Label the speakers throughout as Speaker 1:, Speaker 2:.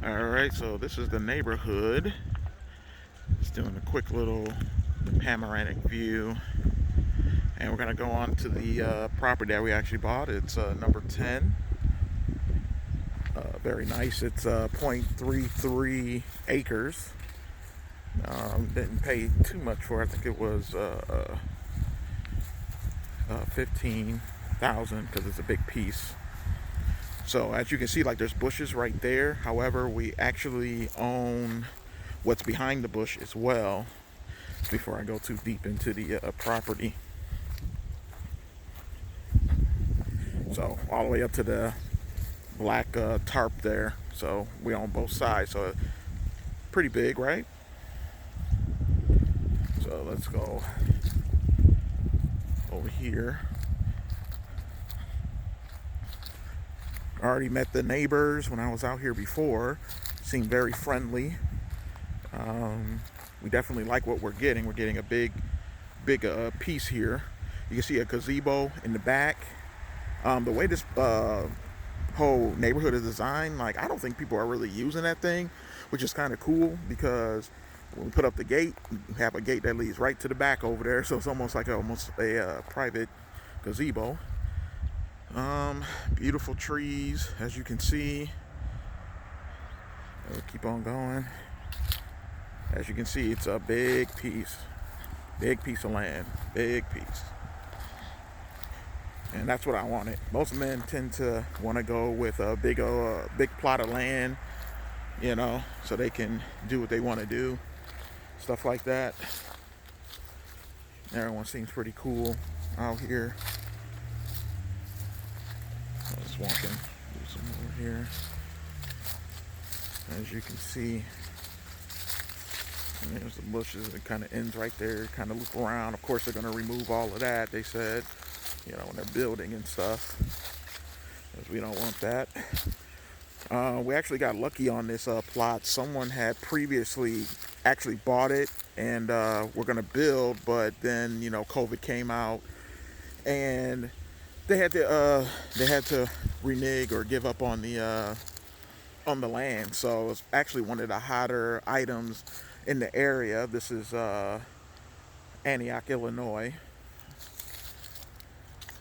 Speaker 1: Alright, so this is the neighborhood. Just doing a quick little panoramic view. And we're going to go on to the property that we actually bought. It's number 10. Very nice. It's 0.33 acres. Didn't pay too much for it. I think it was 15,000 because it's a big piece. So as you can see, like there's bushes right there. However, we actually own what's behind the bush as well. Before I go too deep into the property, so all the way up to the black tarp there. So we own both sides. So pretty big, right? So let's go over here. I already met the neighbors when I was out here before. Seemed very friendly. We definitely like what we're getting. We're getting a big piece here. You can see a gazebo in the back. The way this whole neighborhood is designed, like I don't think people are really using that thing, which is kind of cool because when we put up the gate, we have a gate that leads right to the back over there. So it's almost like a private gazebo. Beautiful trees, as you can see. We'll keep on going. As you can see, it's a big piece of land, big piece. And that's what I wanted. Most men tend to want to go with a big plot of land, so they can do what they want to do, stuff like that. Everyone seems pretty cool out here. I was walking, do some over here. As you can see, and there's the bushes. It kind of ends right there. Kind of loop around. Of course, they're going to remove all of that. They said, when they're building and stuff, because we don't want that. We actually got lucky on this plot. Someone had previously actually bought it and we're going to build, but then COVID came out and they had to renege or give up on the land. So it's actually one of the hotter items in the area. This is Antioch, Illinois.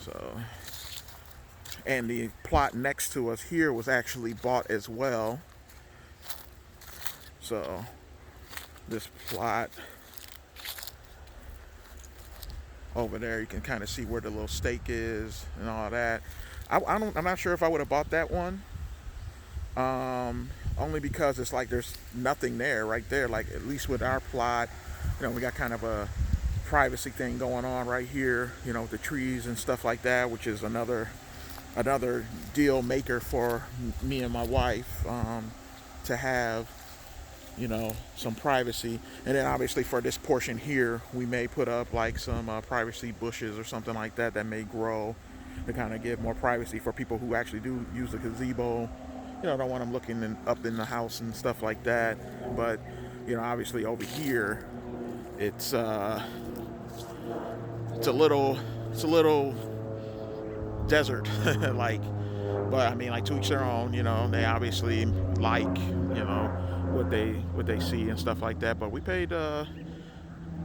Speaker 1: So, and the plot next to us here was actually bought as well. So this plot over there, you can kind of see where the little stake is and all that. I'm not sure if I would have bought that one. Only because it's like there's nothing there right there. Like at least with our plot, we got kind of a privacy thing going on right here, with the trees and stuff like that, which is another deal maker for me and my wife, to have, some privacy. And then obviously for this portion here, we may put up like some privacy bushes or something like that may grow to kind of give more privacy for people who actually do use the gazebo. Don't want them looking up in the house and stuff like that. But, obviously over here, it's a little desert, like, but I mean, like to each their own. They obviously like, what they see and stuff like that. But we paid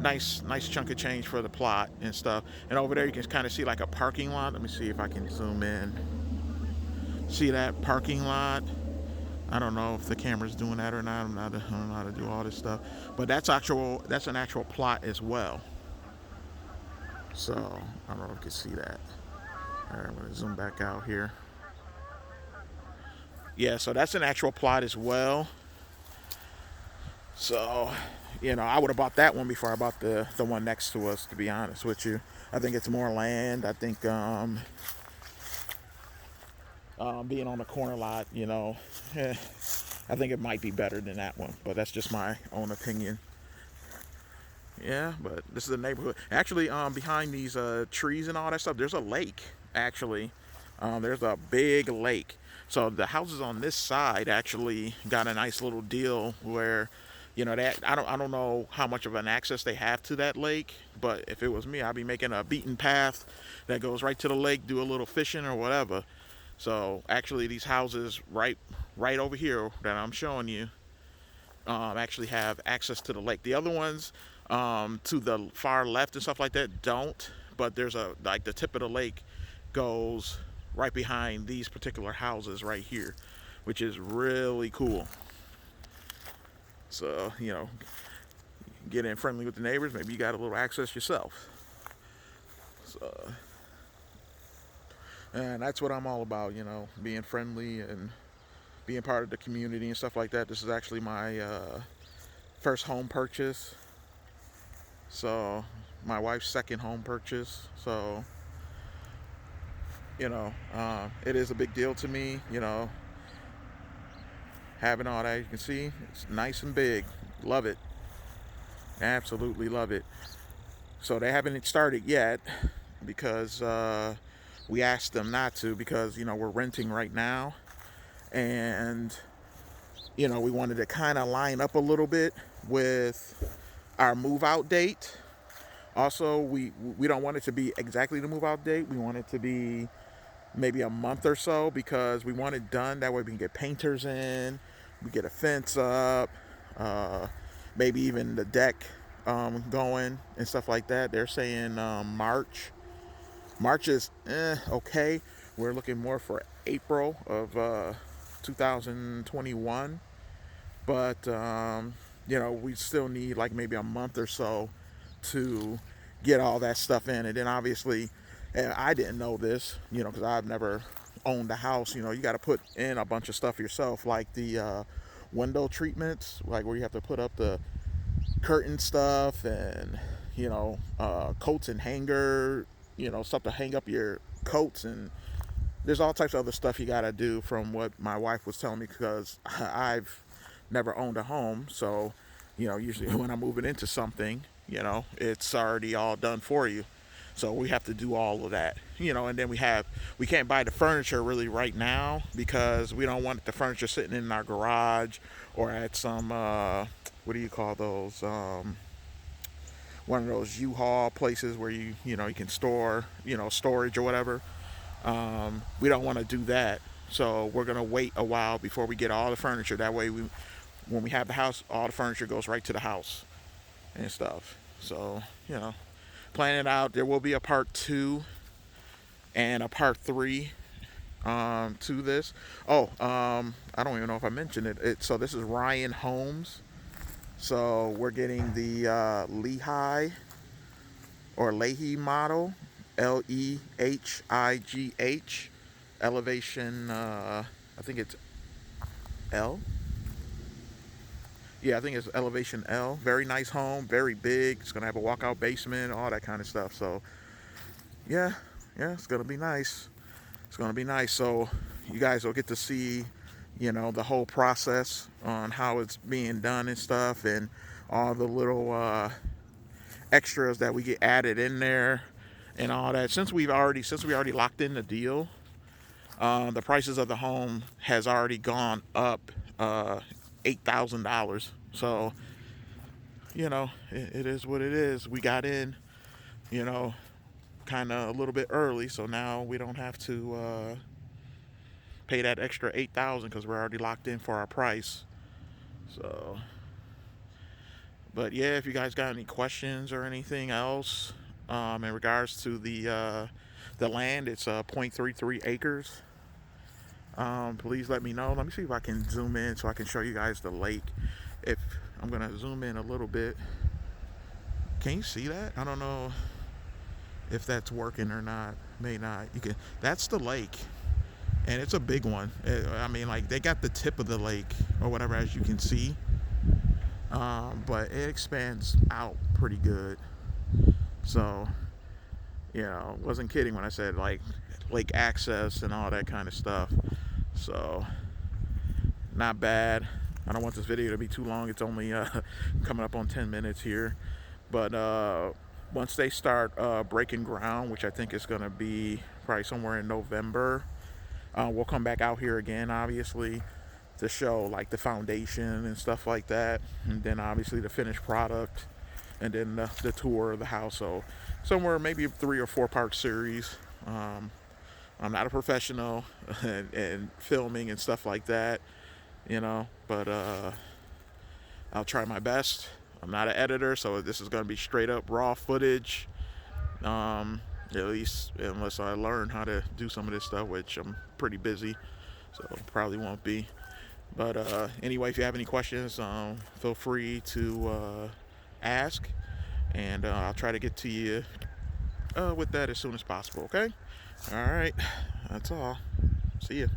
Speaker 1: nice chunk of change for the plot and stuff. And over there, you can kind of see like a parking lot. Let me see if I can zoom in. See that parking lot? I don't know if the camera's doing that or not. I don't know how to do all this stuff. But that's an actual plot as well. So I don't know if you can see that. All right, I'm gonna zoom back out here. Yeah, so that's an actual plot as well. So, I would have bought that one before I bought the one next to us, to be honest with you. I think it's more land. I think being on the corner lot, I think it might be better than that one, but that's just my own opinion. Yeah, but this is a neighborhood. Actually, behind these trees and all that stuff, there's a lake. Actually, there's a big lake. So the houses on this side actually got a nice little deal where, that I don't know how much of an access they have to that lake, but if it was me, I'd be making a beaten path that goes right to the lake, do a little fishing or whatever. So actually, these houses right over here that I'm showing you actually have access to the lake. The other ones to the far left and stuff like that don't. But there's a like the tip of the lake goes right behind these particular houses right here, which is really cool. So get in friendly with the neighbors. Maybe you got a little access yourself. So, and that's what I'm all about. Being friendly and being part of the community and stuff like that. This is actually my first home purchase. So my wife's second home purchase. So it is a big deal to me. Having all that, you can see it's nice and big. Love it. Absolutely love it. So they haven't started yet because we asked them not to, because we're renting right now, and we wanted to kind of line up a little bit with our move out date. Also, we don't want it to be exactly the move out date. We want it to be maybe a month or so, because we want it done. That way we can get painters in, we get a fence up, maybe even the deck going and stuff like that. They're saying March. March is okay. We're looking more for April of 2021. But we still need like maybe a month or so to get all that stuff in. And then obviously, and I didn't know this, because I've never owned a house. You got to put in a bunch of stuff yourself, like the window treatments, like where you have to put up the curtain stuff, and coats and hanger, stuff to hang up your coats, and there's all types of other stuff you got to do, from what my wife was telling me, because I've never owned a home. So usually when I'm moving into something, it's already all done for you. So we have to do all of that, and then we can't buy the furniture really right now, because we don't want the furniture sitting in our garage or at some what do you call those, one of those U-Haul places where you can store storage or whatever. We don't want to do that, so we're gonna wait a while before we get all the furniture. That way, when we have the house, all the furniture goes right to the house and stuff. So plan it out. There will be a part 2 and a part 3 to this. Oh, I don't even know if I mentioned it. So this is Ryan Homes. So we're getting the Lehigh or Leahy model, Lehigh, elevation. I think it's L. Yeah, I think it's elevation L. Very nice home, very big. It's gonna have a walkout basement, all that kind of stuff. So yeah, it's gonna be nice. It's gonna be nice. So you guys will get to see, the whole process on how it's being done and stuff, and all the little extras that we get added in there and all that. Since we already locked in the deal, the prices of the home has already gone up $8,000. So it is what it is. We got in, kind of a little bit early, so now we don't have to pay that extra $8,000, because we're already locked in for our price. So, but yeah, if you guys got any questions or anything else in regards to the land, it's 0.33 acres. Please let me know. Let me see if I can zoom in so I can show you guys the lake. If I'm gonna zoom in a little bit, can you see that? I don't know if that's working or not. May not. You can. That's the lake, and it's a big one. I mean, like, they got the tip of the lake or whatever, as you can see, but it expands out pretty good. So wasn't kidding when I said like lake access and all that kind of stuff. So not bad. I don't want this video to be too long. It's only coming up on 10 minutes here. But once they start breaking ground, which I think is going to be probably somewhere in November, we'll come back out here again, obviously, to show like the foundation and stuff like that, and then obviously the finished product, and then the tour of the house. So somewhere maybe a 3 or 4 part series I'm not a professional and filming and stuff like that, but I'll try my best. I'm not an editor, so this is going to be straight up raw footage. At least unless I learn how to do some of this stuff, which I'm pretty busy, so probably won't be. But anyway, if you have any questions, feel free to ask, and I'll try to get to you with that as soon as possible. Okay? All right. That's all. See ya.